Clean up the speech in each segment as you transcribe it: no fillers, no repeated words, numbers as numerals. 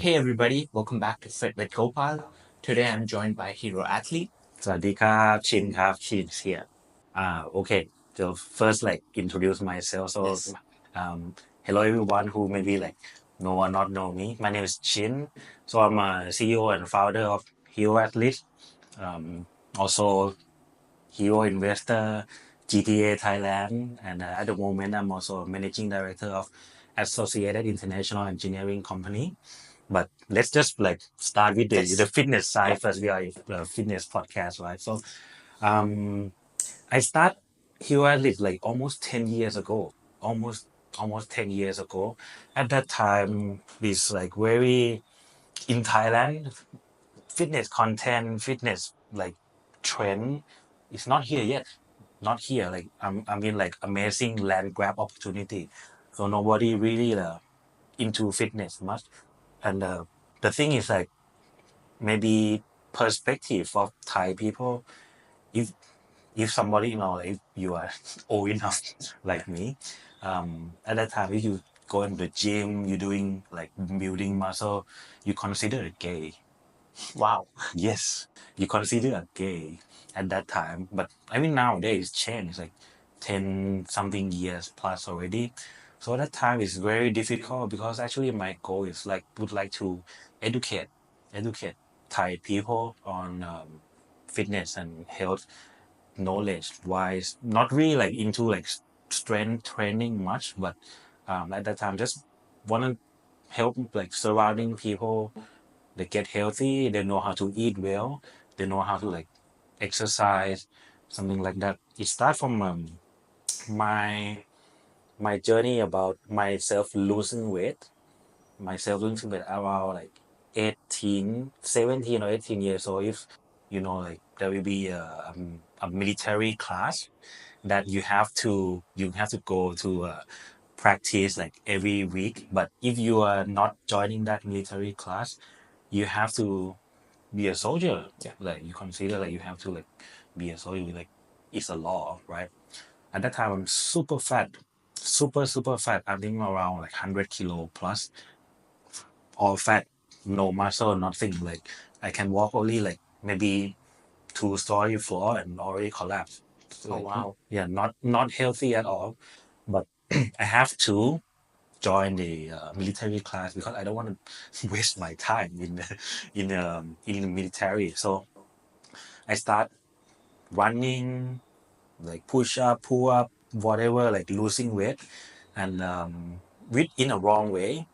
Hey everybody, welcome back to FitWithGopal. Today I'm joined by Hero Athlete. สวัสดีครับชินครับชิน here okay so first introduce myself so Yes. hello everyone who maybe know or not know me my name is Chin so I'm a CEO and founder of Hero Athlete um, also Hero Investor GPA Thailand and at the moment I'm also managing director of Associated International Engineering Company but let's just start with the Yes. fitness side first. We are a fitness podcast, right? So um, I start here I live almost 10 years ago. Almost almost 10 years ago. At that time, this very in Thailand, fitness content, fitness trend is not here yet. Not here. I mean amazing land grab opportunity. So nobody really into fitness much. And the thing is maybe perspective of Thai people. If somebody if you are old enough like me, at that time if you go in the gym, you're doing building muscle, you consider it gay. Wow. Yes, you consider a gay at that time. But I mean nowadays it's changed 10 something years plus already. So at that time is very difficult because actually my goal is would like to educate educate Thai people on fitness and health knowledge wise. Not really into strength training much, but at that time just want to help surrounding people. They get healthy, they know how to eat well, they know how to exercise, something like that. It starts from my journey about myself losing weight, around 18, 17 or 18 years old. If there will be a military class that you have to go to practice every week. But if you are not joining that military class, you have to be a soldier. Yeah. You consider you have to be a soldier. It's a law, right? At that time I'm super fat, super fat. I think around 100 kilo plus, all fat, no muscle, nothing. I can walk only maybe 2 story floor and already collapse. Oh wow. Yeah, not healthy at all. But I have to join the military class because I don't want to waste my time in the military. So I start running, push up, pull up, whatever, losing weight, and with in a wrong way,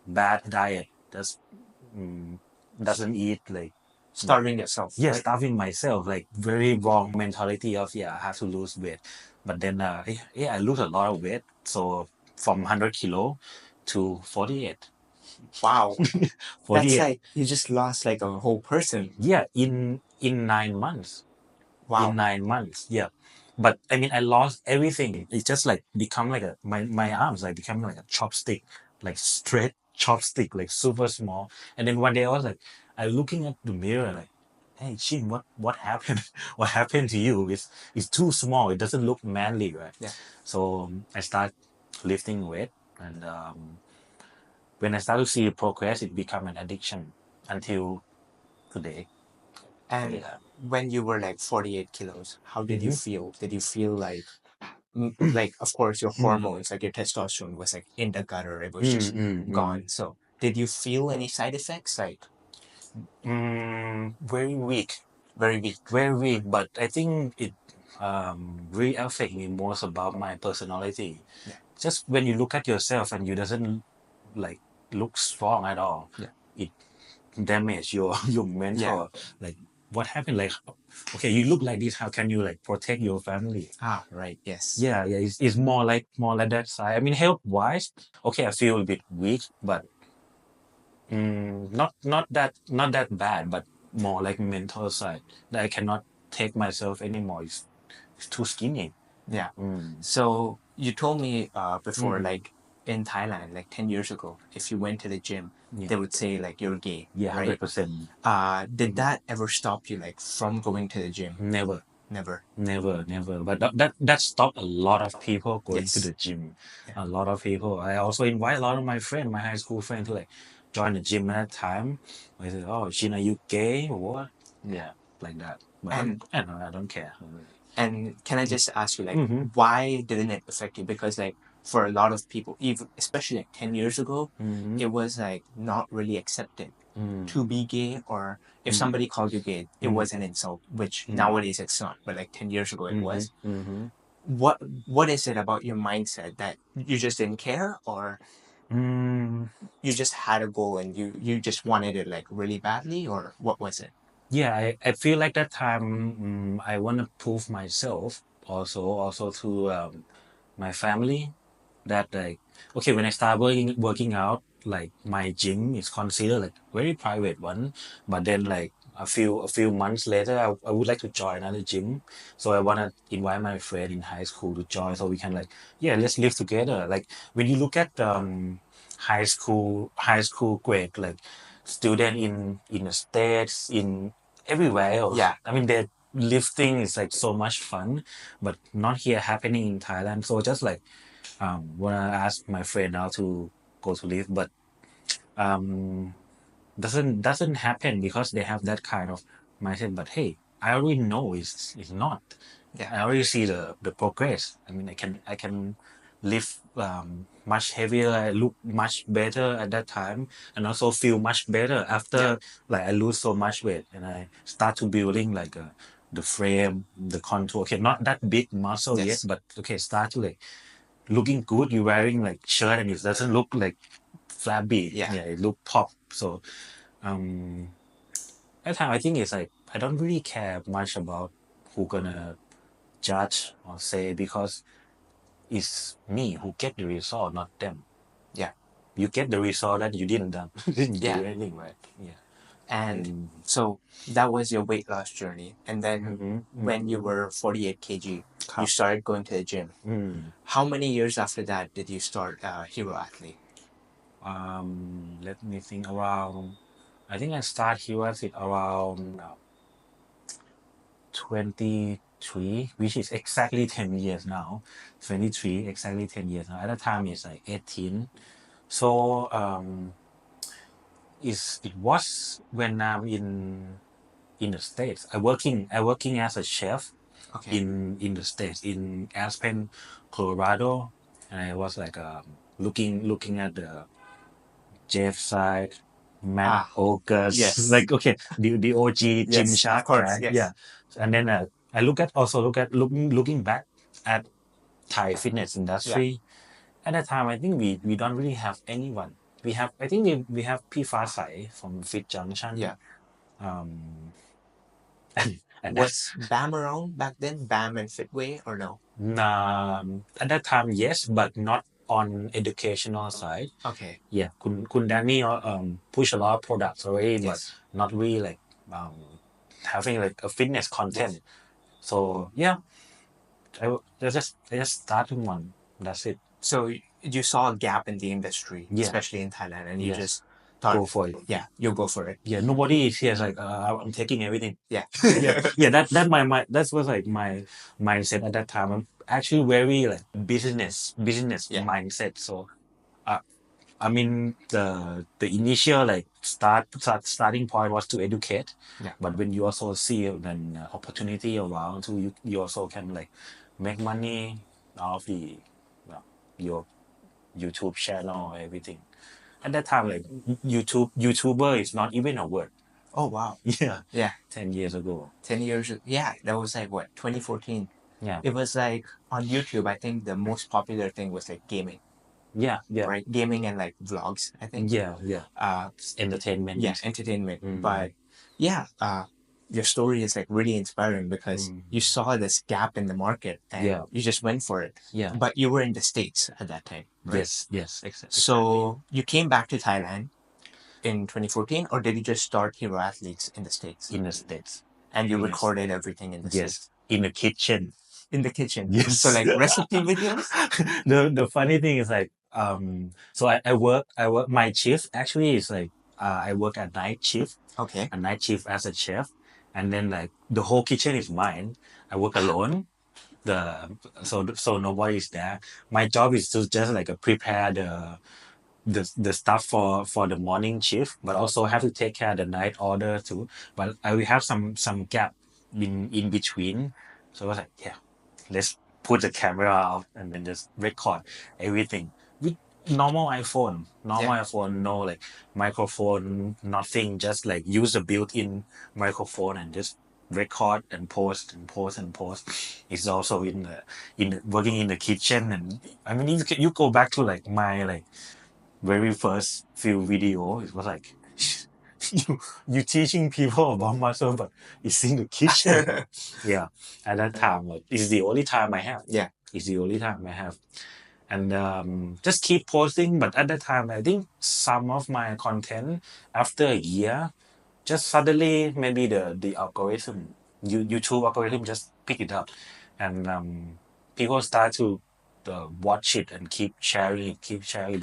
bad diet. Mm, doesn't eat Starving yourself, yeah, right? starving myself, very wrong mentality of yeah, I have to lose weight. But then yeah, I lose a lot of weight. So from 100 kilo to 48. Wow. That's 48. like you just lost like a whole person. Yeah, in 9 months. In Wow. 9 months, yeah. But I mean I lost everything. It's just become my arms become like a chopstick, straight chopstick, super small. And then one day I was I looking at the mirror hey Shin, what happened? What happened to you? It's too small, it doesn't look manly, right? Yeah. So I start lifting weight, and when I start to see progress, it become an addiction until today. And Yeah. when you were like 48 kilos, how did you Mm-hmm. feel? Did you feel like of course your hormones, like your testosterone was like in the gutter, it was just Mm-hmm. gone. So did you feel any side effects? Like Very weak, very weak. very weak. But I think it really affect me most about my personality. Yeah. Just when you look at yourself and you doesn't like look strong at all, Yeah. it damage your your Yeah. mental. What happened? Okay, you look like this. How can you protect your family? Ah, right. Yes. Yeah, yeah. It's more like that side. I mean, health wise, okay, I feel a bit weak, but not that bad, but more like mental side that I cannot take myself anymore. It's too skinny. Yeah. Mm. So you told me before, Mm-hmm. like in Thailand, like 10 years ago, if you went to the gym, Yeah, they would say like you're gay, yeah, hundred right? percent. Did that ever stop you like from going to the gym? Never, Never. never. But that stopped a lot of people going to Yes. the gym. Yeah. A lot of people. I also invite a lot of my friend, my high school friend, to join the gym at that time. I said, "Oh, Shin, are you gay or what?" Yeah, like that. But And I don't know. I don't care. and can I just ask you, like, Mm-hmm. why didn't it affect you? Because like for a lot of people, even especially like 10 years ago, Mm-hmm. it was like not really accepted Mm-hmm. to be gay, or if somebody called you gay, it Mm-hmm. was an insult, which Mm-hmm. nowadays it's not, but like 10 years ago it was. Mm-hmm. What what is it about your mindset that you just didn't care, or Mm-hmm. you just had a goal and you just wanted it like really badly, or what was it? Yeah, I feel like that time I want to prove myself also to my family that like okay when I start working out like my gym is considered like very private one, but then like a few months later I would like to join another gym, so I want to invite my friend in high school to join so we can like yeah let's live together. Like when you look at high school grade like student in the states in everywhere else. Yeah. I mean, their lifting is like so much fun, but not here happening in Thailand. So just like wanna ask my friend now to go to lift, but um doesn't happen because they have that kind of mindset. But hey, I already know it's not. Yeah. I already see the progress. I mean, I can lift much heavier. I look much better at that time, and also feel much better Yeah. after like I lose so much weight and I start to building like the frame, the contour. Okay, not that big muscle yet, Yes. but okay, start to like looking good. You're wearing like shirt and it doesn't look like flabby. Yeah. Yeah, it look pop. So um that time I think it's like I don't really care much about who gonna judge or say because it's me who get the result, not them. Yeah. You get the result that you didn't done, didn't do Yeah. anything right. Yeah. And Mm. so that was your weight loss journey. And then Mm-hmm. when you were 48 kg, you Cup. started going to the gym. Mm. How many years after that did you start Hero Athlete? Let me think around. I think I start here at it around 23, which is exactly 10 years now. 23, exactly 10 years now. At the time, it's like 18. So, it was when I'm in the States. I working as a chef Okay. in the States, in Aspen, Colorado. And I was like, looking at the Jeff side, Matt Ah, August, yes. like okay, the OG Yes, of Gymshark course. guy, yeah. Yes. And then I looking back at Thai fitness Yeah. industry. At that time, I think we don't really have anyone. We have I think we have P Sai from Fit Junction, Yeah. um, and that's Was BAM around back then? BAM and Fitway, or no? at that time yes, but not on educational side. Okay. Yeah, Kun Danny push a lot of products already, but Yes. not really like um, having like a fitness Yes. content. So yeah, I just started one. That's it. So you saw a gap in the industry, Yeah. especially in Thailand, and you Yes. just thought, Go for it. yeah, you'll go for it. Yeah. Nobody is here. Is like I'm taking everything. Yeah. Yeah. Yeah. That was like my mindset at that time. I'm actually very like business Yeah. mindset. So uh, I mean, the initial like starting point was to educate, Yeah. but when you also see an opportunity around, so you also can like make money out of the your YouTube channel or everything. At that time, like YouTuber is not even a word. Oh, wow. Yeah, Yeah. 10 years ago. 10 years. Yeah. That was like what, 2014? Yeah, It was like on YouTube, I think the most popular thing was like gaming, yeah, yeah, right? Gaming and like vlogs, I think. yeah. Uh, yeah, Entertainment. entertainment. Mm, But yeah, your story is like really inspiring because you mm, saw this gap in the market and yeah, you just went for it. yeah. But you were in the States at that time, right? Yes, exactly. So you came back to Thailand in 2014, or did you just start Hero Athletes in the States? In the States. And you Yes. recorded everything in the Yes. States? In the kitchen. In the kitchen. So Yes. like recipe videos? The funny thing is like so I work my shift actually is like I work at Okay. night shift as a chef, and then like the whole kitchen is mine. I work alone. The so nobody's there. My job is to just like prepare the stuff for the morning shift, but also have to take care of the night order too. But I will have some gap in between. So I was like, yeah, let's put the camera out and then just record everything with normal iPhone, no like microphone, nothing, just like use the built-in microphone and just record and post and post and post. It's also working in the kitchen. And I mean, you go back to like my like very first few video, it was like you teaching people about muscle, but it's in the kitchen. Yeah, at that time, like it's the only time I have. Yeah. It's the only time I have, and just keep posting. But at that time, I think some of my content after a year, just suddenly maybe the algorithm, YouTube algorithm just pick it up, and people start to watch it and keep sharing it,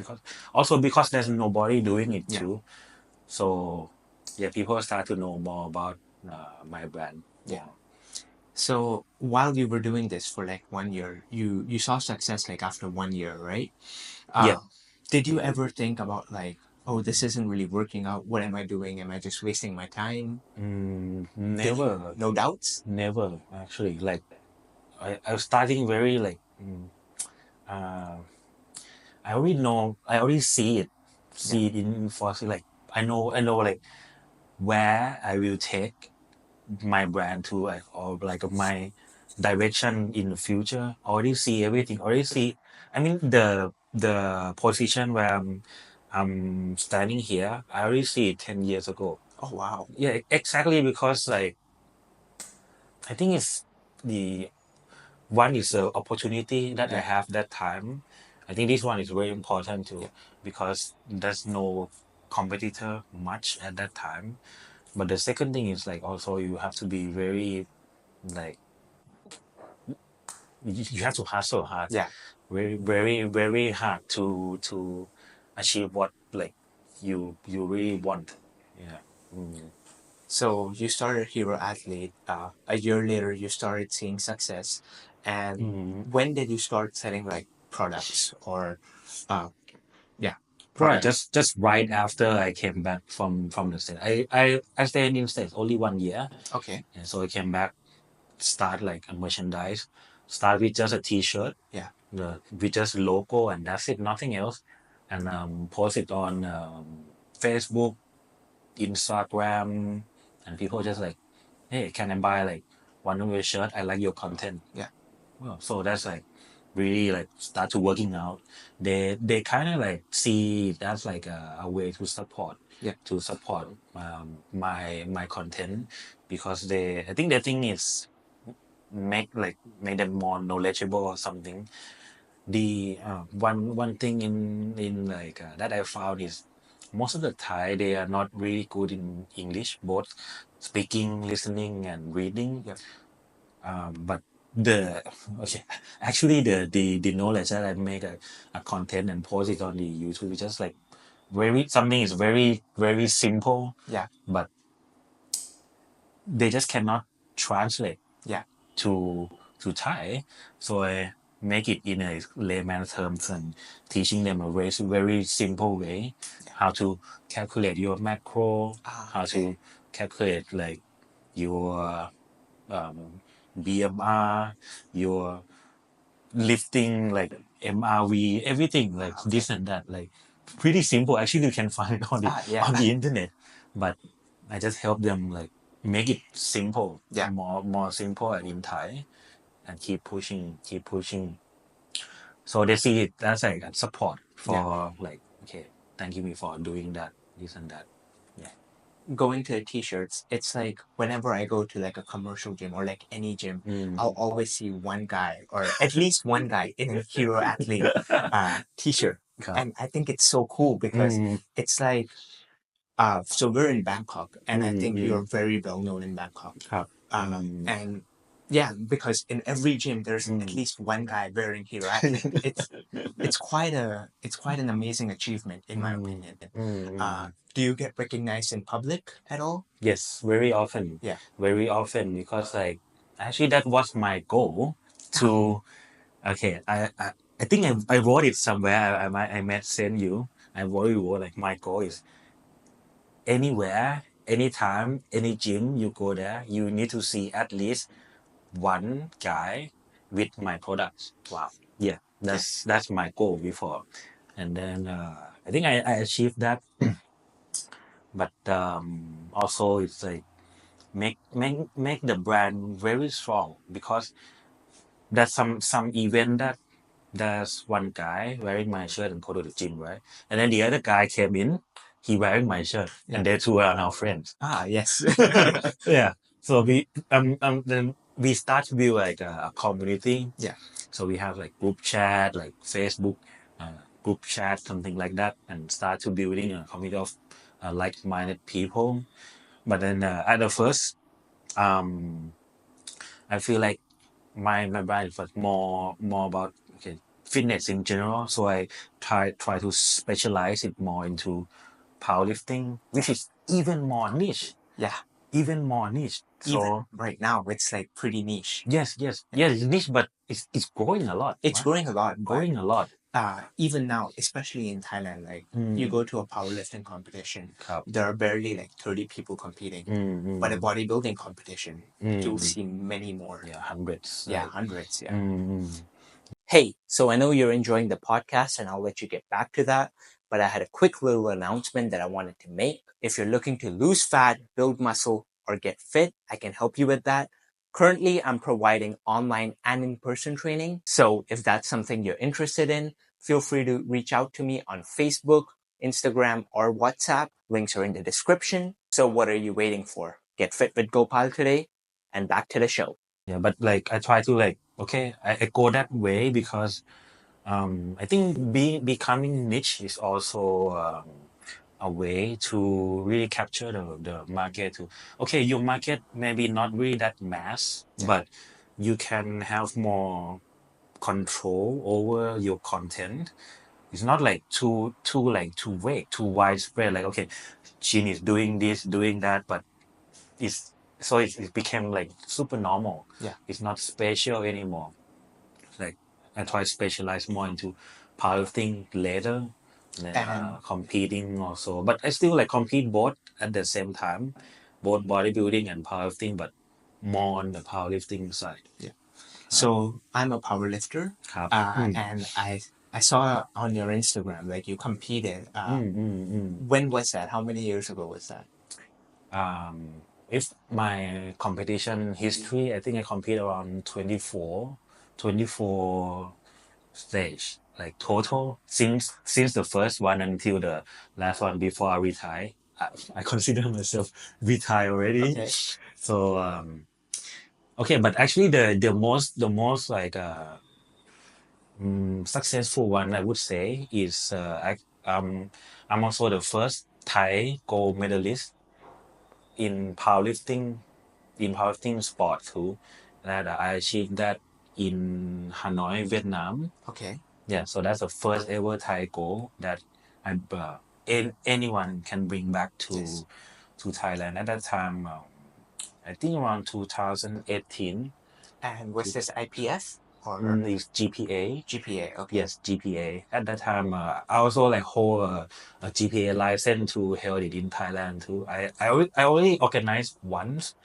because there's nobody doing it Yeah. too. So yeah, people start to know more about my brand. Yeah. So while you were doing this for like 1 year, you saw success like after 1 year, right? Yeah. Did you ever think about like, oh, this isn't really working out. What am I doing? Am I just wasting my time? Never, No doubts? never actually. Like I was starting very like uh, I already see it in foresee, like I know like where I will take my brand to, like, or like my direction in the future. Already see everything. Already see. I mean the position where I'm standing here. I already see it 10 years ago. Oh wow. Yeah, exactly, because like I think it's the one is the opportunity that I Yeah. have that time. I think this one is very important too, Yeah. because there's no competitor much at that time. But the second thing is like also you have to be very like you have to hustle hard, Yeah. very hard to achieve what like you really want. Yeah. Mm. So you started Hero Athlete. A year later, you started seeing success. And Mm. when did you start selling like products or, uh, yeah, Right, products? just right after I came back from the States. I stayed in States only 1 year, Okay. and so I came back, start like a merchandise, start with just a T-shirt, Yeah. with just logo, and that's it, nothing else, and post it on Facebook, Instagram, and people just like, hey, can I buy like one of your shirt? I like your content. Yeah. Well, so that's like really like start to working out. They kind of like see that's like a way to support, Yeah. my content, because I think the thing is make them more knowledgeable or something. The one thing in like that I found is most of the Thai, they are not really good in English, both speaking, listening, and reading. Yeah. But the okay, actually the knowledge that I make a content and post it on the YouTube is just like very something is very simple, Yeah. but they just cannot translate Yeah. to Thai. So I make it in a layman terms and teaching them a very simple way how to calculate your macro, Ah, how okay. to calculate like your um, BMR, your lifting like MRV, everything like Ah, okay. this and that, like pretty simple. Actually, you can find it on the Ah, yeah. internet, but I just help them like make it simple, Yeah. more simple and in Thai, and keep pushing. So they see it as like a support Yeah. for like, okay, thank you me for doing that, this and that. Yeah. Going to t-shirts, it's like whenever I go to like a commercial gym or like any gym, Mm. I'll always see one guy or at least one guy in a Hero Athlete t-shirt.ครับ. And I think it's so cool because Mm. it's like, so we're in Bangkok and I think Mm. you're very well known in Bangkok. ครับ And yeah, because in every gym there's at least one guy wearing Hero Athlete. It's quite an amazing achievement in my opinion. Do you get recognized in public at all? Yes, very often. Yeah. Very often, because like actually that was my goal to okay, I think I wrote it somewhere. I might send you. I worry like my goal is anywhere, anytime, any gym you go there, you need to see at least one guy with my products. Wow. Yeah, that's my goal before, and then I think I achieved that. But also it's like make the brand very strong because there's some event that there's one guy wearing my shirt and go to the gym, right? And then the other guy came in, he wearing my shirt, Yeah. and they two are now friends. Yes. Yeah. So we then we start to build like a community. Yeah. So we have like group chat, like Facebook group chat, something like that, and start to building a community of like-minded people. But then at the first, um, I feel like my brand was more about okay fitness in general. So I try to specialize it more into powerlifting, which is even more niche. Yeah. Even more niche. Even So right now, it's like pretty niche. yes, it's niche, but it's growing a lot. It's right? growing a lot. Growing a lot. Even now, especially in Thailand, like you go to a powerlifting competition, there are barely like 30 people competing. But a bodybuilding competition, you'll see many more. Yeah, hundreds. Yeah, hundreds. Yeah. Mm. Hey, so I know you're enjoying the podcast and I'll let you get back to that, but I had a quick little announcement that I wanted to make. If you're looking to lose fat, build muscle, or get fit, I can help you with that. Currently, I'm providing online and in-person training. So if that's something you're interested in, feel free to reach out to me on Facebook, Instagram, or WhatsApp. Links are in the description. So what are you waiting for? Get fit with Gopal today and back to the show. Yeah, but like I try to like okay, I go that way because I think becoming niche is also a way to really capture the market. To okay, your market maybe not really that mass, but you can have more control over your content. It's not like too vague, too widespread. Like okay, Chin is doing this, doing that, but it's so it became like super normal. Yeah. It's not special anymore. Like I try to specialize more into powerlifting later, then And competing also. But I still like compete both at the same time, both bodybuilding and powerlifting, but more on the powerlifting side. yeah. So I'm a power lifter, ครับ and I saw on your Instagram like you competed. When was that? How many years ago was that? If my competition history, I think I compete around 24 stage, like total since the first one until the last one before I retire. I consider myself retired already. Okay. So okay, but actually the most like successful one I would say is I'm also the first Thai gold medalist in powerlifting sport too. That I achieved that in Hanoi, Vietnam. Okay. Yeah, so that's the first ever Thai goal that anyone can bring back to Thailand. At that time, I think around 2018. And was this IPS or It's GPA. GPA? Okay. Yes, GPA. At that time, I also like hold a GPA license to held it in Thailand too. I already organized once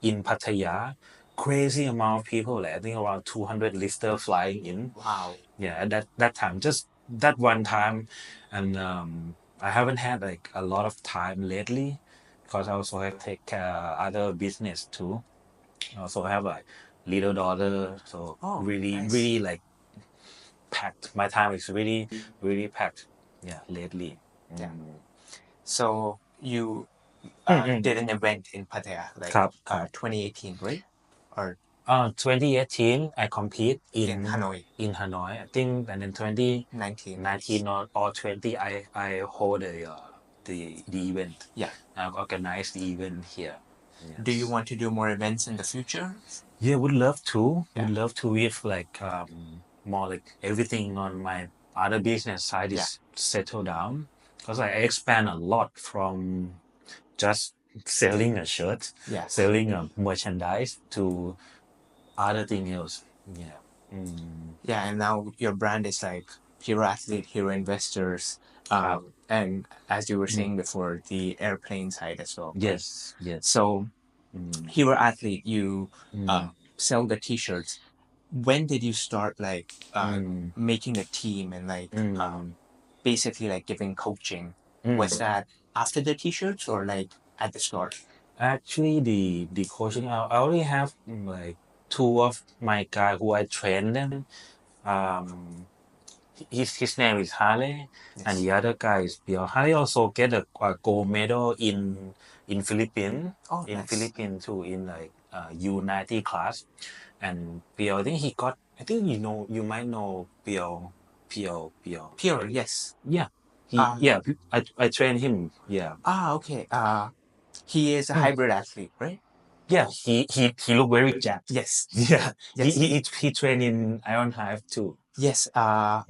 in Pattaya. Crazy amount of people, like I think around 200 lifters flying in. Wow. Yeah, at that time, just that one time, and I haven't had like a lot of time lately because I also have take other business too. I also have like little daughter, so Oh, really nice. really like packed. My time is really packed. Yeah, lately. Yeah. So you did an event in Pattaya, like 2018, right? Or 2018, I compete in Hanoi, in Hanoi. I think, and then 19. 2019 or 20, I hold the event. Yeah. I organized the event here. Do you Yes. want to do more events in the future? Yeah, would love to. Yeah. Would love to if like more like everything on my other business side Yeah. is settled down. Because I expand a lot from just selling a shirt, Yes. selling a merchandise to other thing else. Yeah. Yeah, and now your brand is like Hero Athlete, Hero Investors,ครับ And as you were saying before, the airplane side as well. Right? Yes, yes. So hero athlete, you sell the t-shirts. When did you start like making a team and like basically like giving coaching? Was that after the t-shirts or like at the start? Actually, the coaching, I already have like two of my guy who I train them. His name is Harley, and the other guy is Bill. Harley also get a gold medal in Philippines. Oh, In nice. Philippines too, in like U90 class. And Bill, I think he got. I think you might know Bill. Pure, yes. Yeah, Uh, I trained him. Yeah. okay. He is a hybrid athlete, right? Yeah, he looked very jacked. Yes. Yeah, Yes. he trained in Iron Hive too. Yes. I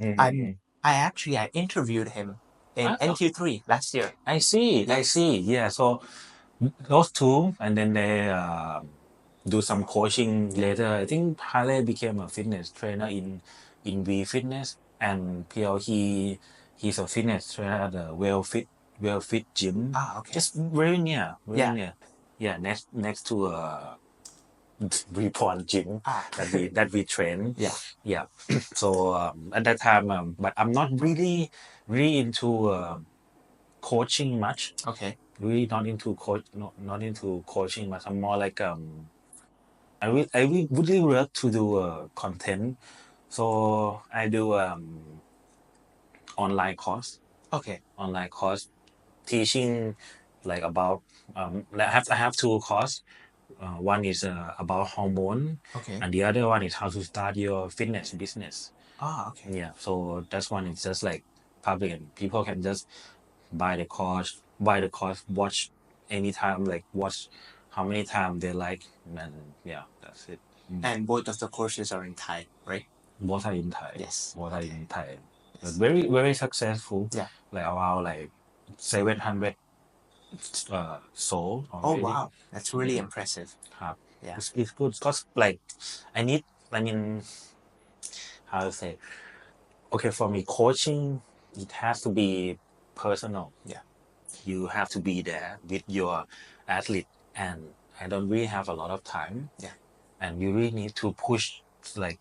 interviewed him in Ah, NQ3 last year. I see. Yeah, so those two, and then they do some coaching later. I think Harley became a fitness trainer in V Fitness, and PL he's a fitness trainer at the Well Fit gym. Ah, okay. Just very near, Yeah. Yeah, next to Repon gym Ah. that we train. Yeah. Yeah. So at that time, but I'm not really into coaching much. Okay. Really not into not into coaching much. I'm more like I really work to do content. So I do online course Okay. teaching like about I have two course. One is about hormone, Okay. and the other one is how to start your fitness business. Ah, okay. Yeah, so that's one is just like public, and people can just buy the course, watch anytime, like watch how many times they like, and yeah, that's it. And both of the courses are in Thai, right? Both are in Thai. Yes. Both are Okay. in Thai. But Yes. very successful. Yeah. Like around like 700 sold Oh, already. wow. That's really impressive. Yeah. It's good because like I mean, how to say, okay, for me, coaching, it has to be personal. Yeah. You have to be there with your athlete, and I don't really have a lot of time. Yeah. And you really need to push like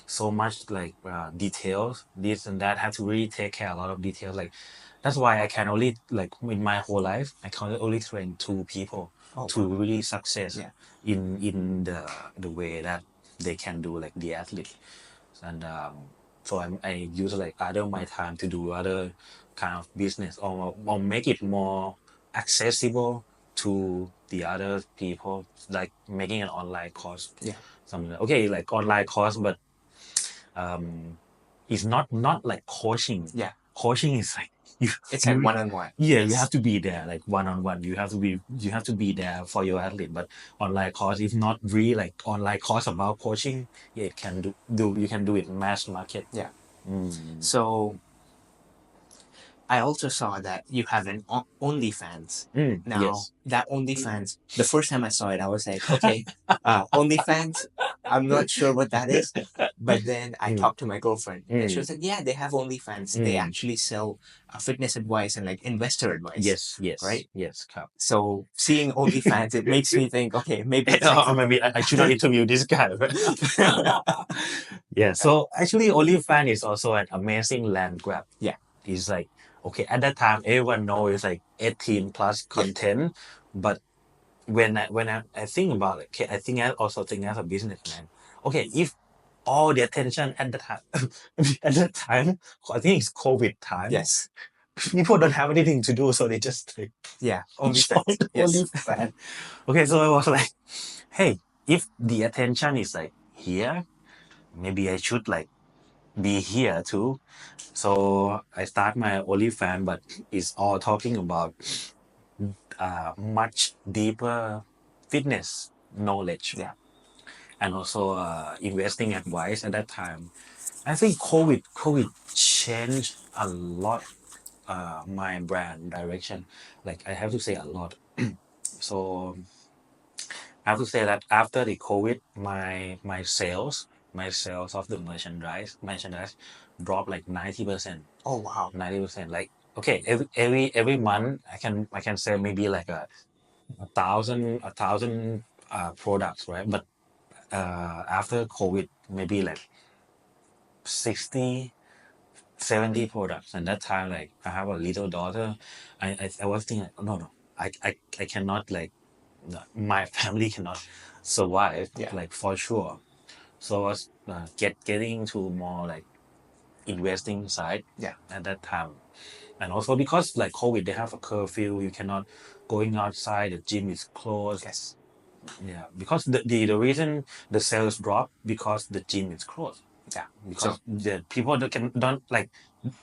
so much like details, this and that. Have to really take care a lot of details. Like that's why I can only like in my whole life I can only train two people to wow. really success Yeah. in the way that they can do like the athlete. And so I use like other my time to do other kind of business, or make it more accessible to the other people, like making an online course. Yeah. Something like, okay, like online course, but it's not like coaching. Yeah. Coaching is like It's like one-on-one. yeah, you have to be there like one-on-one. You have to be there for your athlete. But online course, if not really like online course about coaching, yeah, it can do you can do it mass market. Yeah. So I also saw that you have an OnlyFans. Now, Yes. that OnlyFans, the first time I saw it, I was like, okay, OnlyFans, I'm not sure what that is. But then I talked to my girlfriend, and she was like, yeah, they have OnlyFans. They actually sell fitness advice and like investor advice. Yes. Right? Yes. So seeing OnlyFans, it makes me think, okay, maybe it's like Maybe I should not interview this guy. Yeah. So actually, OnlyFans is also an amazing land grab. Yeah. It's like, okay, at that time, everyone knows it's like 18 plus content. But when I think about it, okay, I also think as a businessman, okay, if all the attention at the time, at that time, I think it's COVID time. Yes. People don't have anything to do, so they just like, Yeah. join OnlyFans. Yes. OnlyFans. Okay, so I was like, hey, if the attention is like here, maybe I should like be here too. So I start my OnlyFans, but it's all talking about much deeper fitness knowledge. Yeah. And also investing advice at that time. I think COVID changed a lot my brand direction. Like I have to say a lot. So I have to say that after the COVID, my sales of the merchandise dropped like 90%. Oh, wow. 90%. Like okay, every month I can say maybe like a thousand products, right? But after COVID, maybe like 60, 70 products. And that time, like I have a little daughter. I was thinking, no, I cannot, like, no, my family cannot survive, Yeah. like, for sure. So I was getting to more like investing side Yeah. at that time. And also because like COVID, they have a curfew, you cannot going outside, the gym is closed. Yes. Yeah, because the reason the sales drop because the gym is closed. Yeah. Because the people that don't like,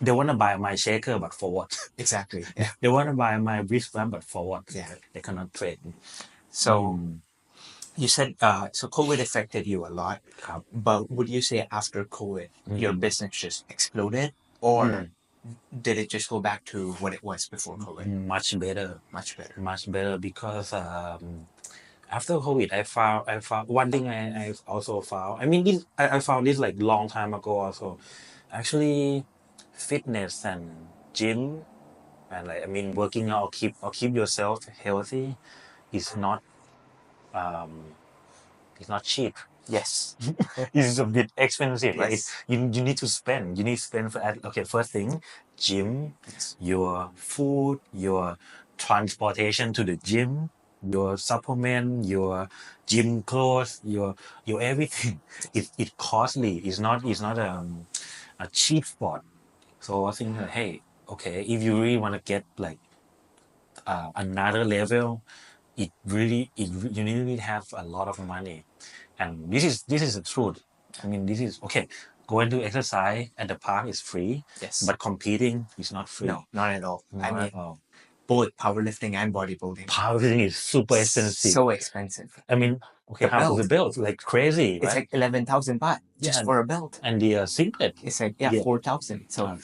they want to buy my shaker, but for what? Exactly. Yeah. They want to buy my wristband, but for what? Yeah. They cannot trade. So you said so COVID affected you a lot, ครับ but would you say after COVID your อืม business just exploded, or อืม did it just go back to what it was before COVID? much better Much better. much better because after COVID I found one thing I also found, I mean, I found this like long time ago also. Actually, fitness and gym, and like, I mean, working out, keep yourself healthy is not um it's not cheap. Yes. It's a bit expensive, right? Yes. You need to spend. You need to spend for, okay, first thing, gym, Yes. your food, your transportation to the gym, your supplement, your gym clothes, your everything. It costly. It's not a cheap sport. So I think that, hey, okay, if you really want to get like another level, you really have a lot of money. And this is the truth. I mean, this is okay. Going to exercise at the park is free, Yes. but competing is not free. No, not at all. I Not mean, at all. both powerlifting and bodybuilding, Powerlifting is super expensive. so expensive. I mean, okay, The how to the belt, belt? Like crazy, it's right? like 11,000 baht Yeah, just for a belt. and the singlet. It's like, yeah, Yeah, 4,000. So uh,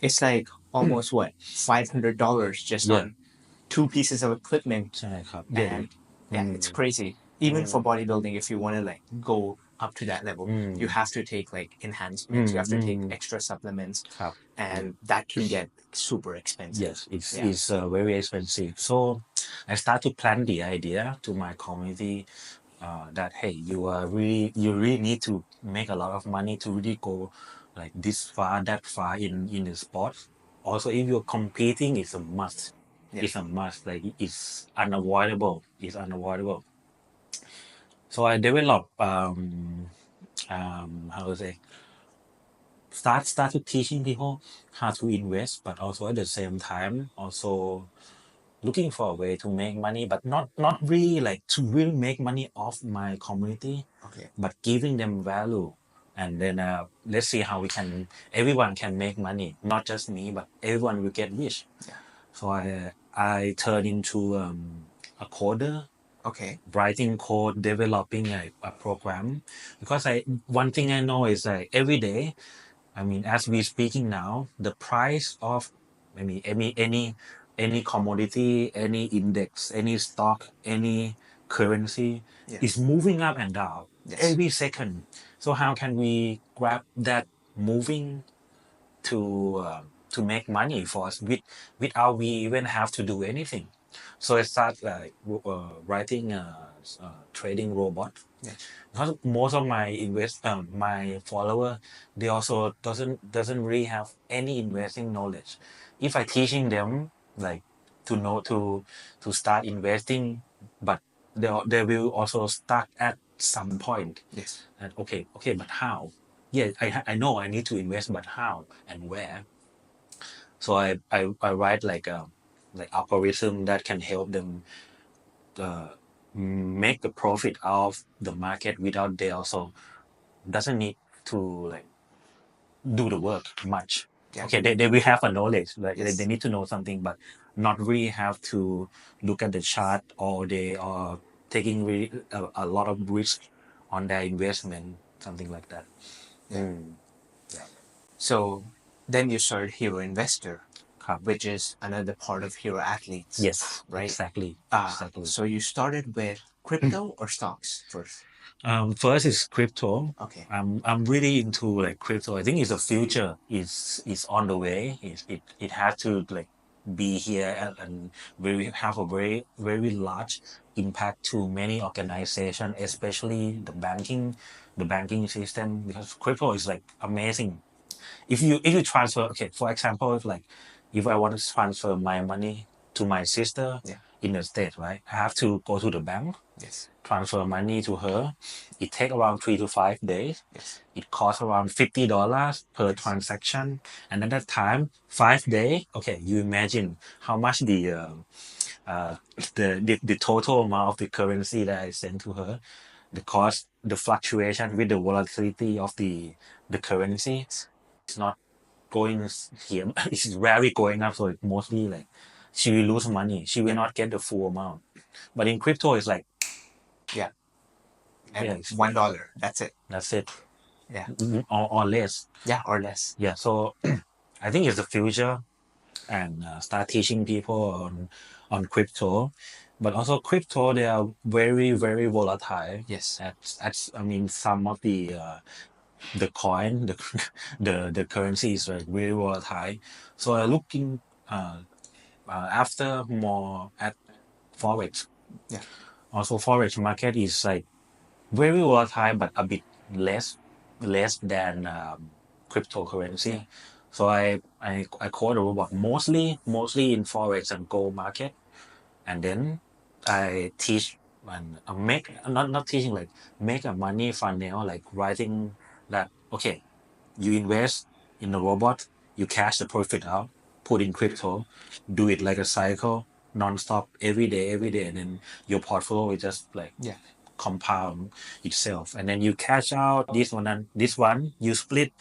it's like almost what, $500 just yeah, on two pieces of equipment. ใช่ครับ get And it. yeah, it's crazy. Even for อืม bodybuilding, if you want to like go up to that level, อืม you have to take like อื enhancements, ม you have อื to ม take extra supplements, ครับ and that can get super expensive. Yes, it's Yeah. it's very expensive. So I start to plan the idea to my community, that hey, you really need to make a lot of money to really go like this far, that far in the sport. Also, if you're competing, it's a must. Yeah. It's a must. Like, it's unavoidable. It's unavoidable. So I develop how to say, start to teaching people how to invest, but also at the same time also looking for a way to make money, but not really like to really make money off my community, Okay. but giving them value. And then let's see how everyone can make money, not just me, but everyone will get rich. Yeah. So I turn into a coder, Okay. writing code, developing a program, because one thing I know is like every day, I mean, as we speaking now, the price of, I mean, any commodity, any index, any stock, any currency Yeah. is moving up and down Yes. every second. So how can we grab that moving to make money for us without we even have to do anything? So I start like writing a trading robot, Yeah. because most of my follower, they also doesn't really have any investing knowledge. If I teaching them like to know to start investing, but they will also start at some point. Yes. And okay, but how? Yeah, I know I need to invest, but how and where? So I write like algorithm that can help them uh, make the profit out of the market without they also doesn't need to like do the work much. Yeah. Okay, they will have a knowledge, like they Yes. need to know something, but not really have to look at the chart all day or taking really a lot of risk on their investment, something like that. Yeah. Yeah. So then you started Hero Investor. which is another part of Hero Athletes. Yes, right? exactly. So you started with crypto or stocks first? First is crypto. Okay. I'm really into like crypto. I think it's the future. Is on the way. It has to like be here, and we have a very large impact to many organizations, especially the banking system, because crypto is like amazing. If you transfer, okay, for example, if I want to transfer my money to my sister Yeah. in the States, right? I have to go to the bank, Yes. transfer money to her. It takes around 3 to 5 days. Yes. It costs around $50 per transaction. And at that time, 5 days, okay, you imagine how much uh, the total amount of the currency that I sent to her, the cost, the fluctuation with the volatility of the currency is not going here. It's rarely going up. So it's mostly like she will lose money. She will not get the full amount. But in crypto, it's like, Yeah. And yeah, $1. That's it. that's it. Yeah. Or less. Yeah, or less. Yeah. So I think it's the future, and start teaching people on crypto. But also crypto, they are very volatile. Yes. I mean, some of the coin, the currency is like very volatile. So I'm looking after more at forex. Yeah. Also, forex market is like very volatile, but a bit less than cryptocurrency. Yeah. So I code a robot mostly in forex and gold market, and then I teach and make not teaching, like make a money funnel, like writing that, okay, you invest in the robot, you cash the profit out, put in crypto, do it like a cycle, non-stop, every day, and then your portfolio is just like Yeah. compound itself. And then you cash out this one and this one, you split.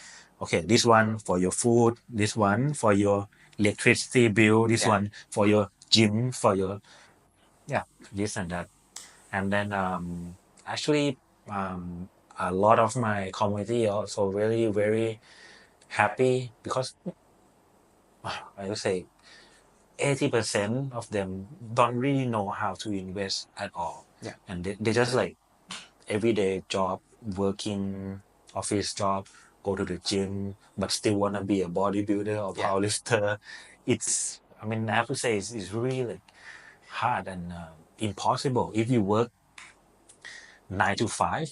Okay, this one for your food, this one for your electricity bill, this Yeah. one for your gym, for your, yeah, this and that. And then actually a lot of my community also very happy, because I would say 80% of them don't really know how to invest at all. Yeah. And they just like everyday job, working office job, go to the gym, but still want to be a bodybuilder or Yeah. powerlifter. I mean, I have to say it's really like hard and impossible. If you work 9 to 5,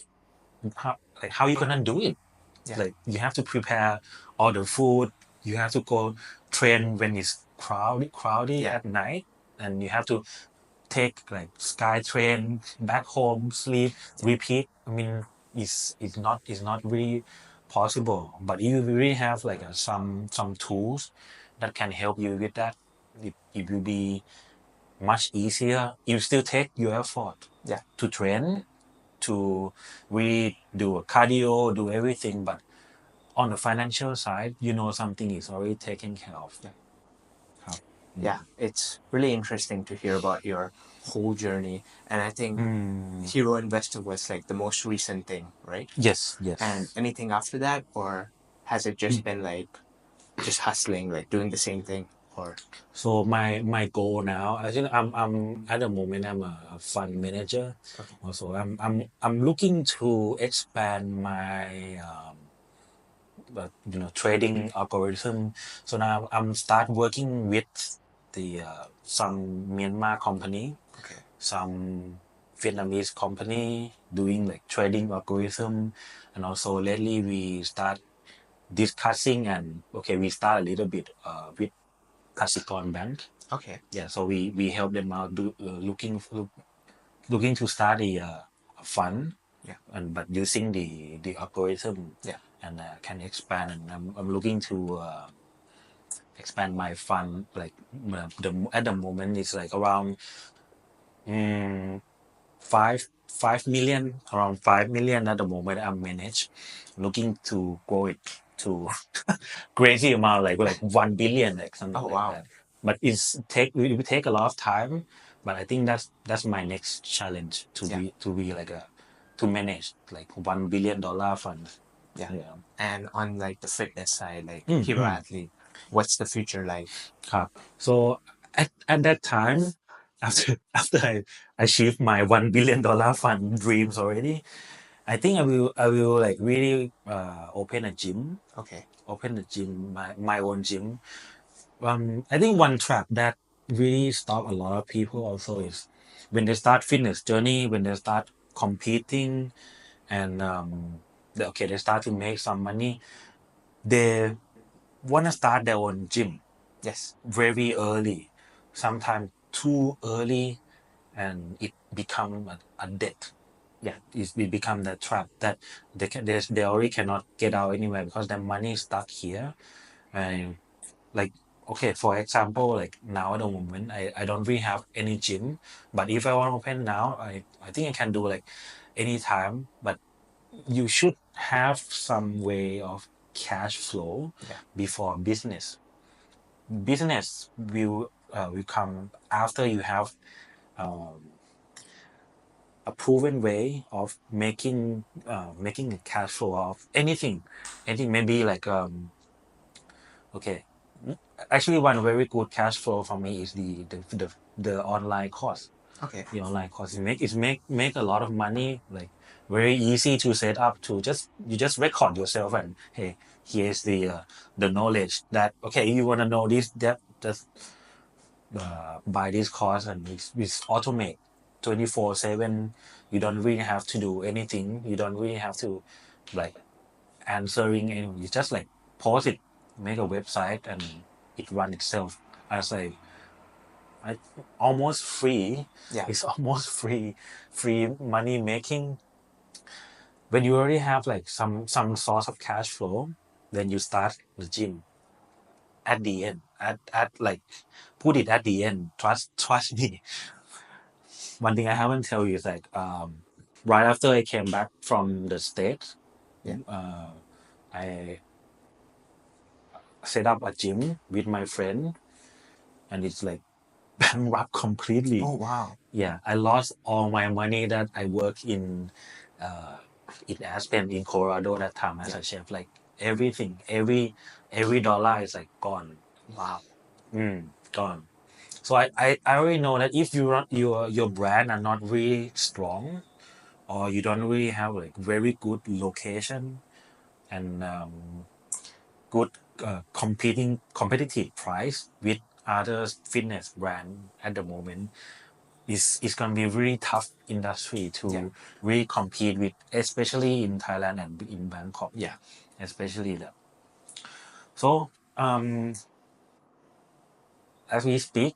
how you gonna do it? Yeah. Like you have to prepare all the food. You have to go train when it's crowded Yeah. at night, and you have to take like sky train back home, sleep, repeat. I mean, it's not really possible. But you really have like some tools that can help you with that. It will be much easier. You still take your effort Yeah. to train, to really do a cardio, do everything, but on the financial side, something is already taken care of. Yeah. Huh. Yeah. It's really interesting to hear about your whole journey. And I think Mm. Hero Investor was like the most recent thing, right? Yes, And yes. anything after that, or has it just been like just hustling, like doing the same thing? Or So my goal now, I think I'm at the moment I'm a fund manager. okay. Also, I'm looking to expand my trading algorithm. So now I'm start working with the some Myanmar company, Okay. some Vietnamese company doing like trading algorithm, and also lately we start discussing, and okay, we start a little bit with Kasikorn Bank. Okay. Yeah, so we help them out, looking to start a fund, Yeah. and but using the algorithm, Yeah. and can expand. And I'm looking to expand my fund, like at the moment it's like around mm, 5 million, around 5 million at the moment. I'm managed, looking to grow it to crazy amount, like 1 billion, like something Oh like wow. that. But it will take a lot of time. But I think that's my next challenge, to Yeah. be like to manage like $1 billion fund. Yeah. Yeah. And on like the fitness side, like Hero Mm-hmm. Athlete. What's the future like? ครับ so at that time after I achieved my $1 billion fund dreams already I think I will like really open a gym Okay. my own gym I think one trap that really stop a lot of people also is when they start fitness journey when they start competing and they start to make some money they want to start their own gym Yes. very early sometimes too early and it become a debt it become that trap that they already cannot get out anywhere because their money is stuck here and like okay for example like now at the moment I don't really have any gym but if I want to open now I think I can do like anytime but you should have some way of cash flow Yeah. before business will come after you have um, a proven way of making a cash flow of anything maybe like okay actually one very good cash flow for me is the online course Okay. the online course make a lot of money like very easy to set up to just record yourself and hey here's the knowledge that okay you want to know this that just buy this course and it's automate 24/7 you don't really have to do anything you don't really have to like answering any you just like post it make a website and it run itself as I almost free Yeah. it's almost free money making when you already have like some source of cash flow then you start the gym at the end at like put it at the end trust me one thing I haven't tell you is like right after I came back from the States Yeah. I set up a gym with my friend and it's like bankrupt completely Oh wow. yeah I lost all my money that I worked uh in Aspen in Colorado that time as Yeah. a chef like everything every dollar is like gone Wow. gone so I already know that if your brand are not really strong or you don't really have like very good location and good competitive price with other fitness brand at the moment is gonna be really tough industry Yeah. to really compete with especially in Thailand and in Bangkok Yeah. especially that so as we speak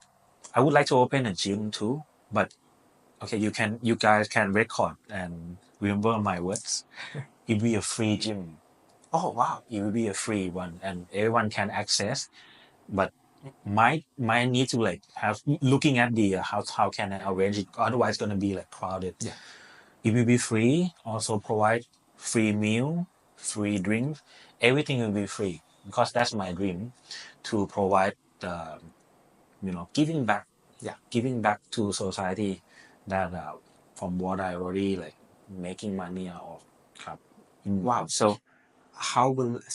I would like to open a gym too but okay you guys can record and remember my words it will be a free gym Oh wow. it will be a free one and everyone can access but might need to like have looking at the how can I arrange it otherwise gonna be like crowded Yeah. it will be free also provide free meal free drinks everything will be free because that's my dream to provide giving back Yeah. giving back to society that from what I already like making money out of ครับ Wow. So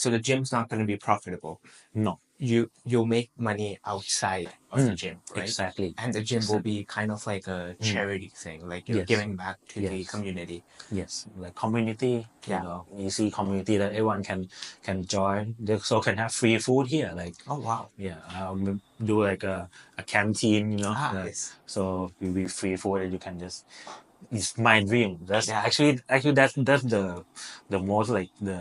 the gym's not going to be profitable. no You'll make money outside of the gym, right? exactly And the gym will be kind of like a charity thing, like you're yes giving back to the yes community. yes like community Yeah. easy community that everyone can join they also can have free food here like Oh wow. yeah do like a canteen Ah, like, yes. so will be free food and you can just it's my dream that's Yeah. actually that's the most like the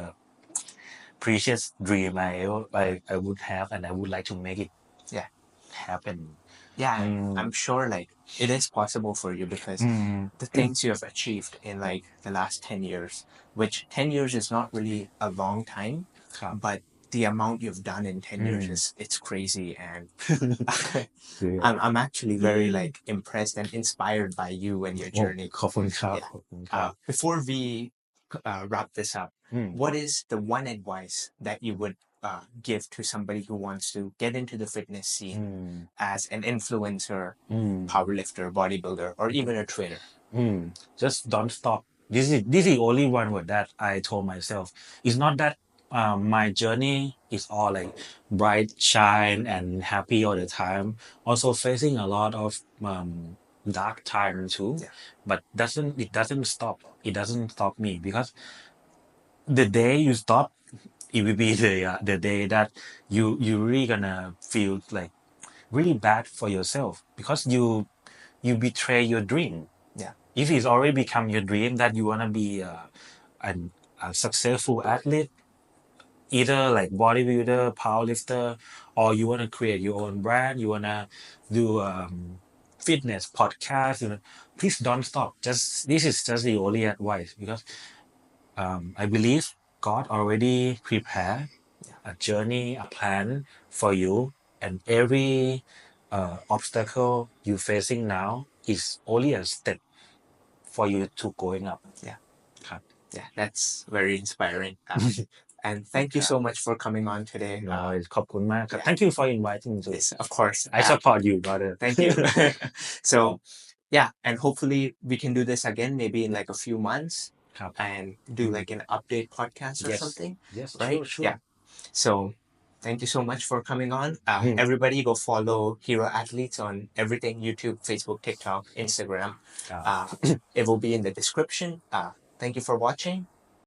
precious dream I would have and I would like to make it Yeah. happen Yeah. I'm mm, sure like it is possible for you because mm, the things you have achieved in like the last 10 years, which 10 years is not really a long time, ครับ but the amount you've done in 10 years mm. is it's crazy. And Yeah. I'm actually very like impressed and inspired by you and your โอ้ journey. ขอบคุณครับ Yeah. ขอบคุณครับ Before we wrap this up, อืม what is the one advice that you would give to somebody who wants to get into the fitness อื scene ม as an influencer, อืม powerlifter, bodybuilder, or even a trader? just don't stop this is only one word that I told myself it's not that my journey is all like bright, shine, and happy all the time. Also facing a lot of dark time too, Yeah. but it doesn't stop. It doesn't stop me because the day you stop, it will be the day that you really gonna feel like really bad for yourself because you betray your dream. Yeah. If it's already become your dream that you wanna be an, a successful athlete, either like bodybuilder, powerlifter, or you want to create your own brand, you want to do fitness podcast, please don't stop. Just this is just the only advice because I believe God already prepared Yeah. a journey, a plan for you, and every obstacle you're facing now is only a step for you to going up. Yeah. ครับ Yeah, that's very inspiring. And thank you ครับ so much for coming on today. No, ขอบคุณมากครับ Yeah, Thank you for inviting me to. yes, of course. I support you, brother. Thank you. So, yeah, and hopefully we can do this again, maybe in like a few months, ครับ and do like an update podcast or Yes. something, Yes, right? sure, sure. Yeah. So, thank you so much for coming on. Mhm. Everybody go follow Hero Athletes on everything: YouTube, Facebook, TikTok, Instagram. Ah. It will be in the description. Thank you for watching.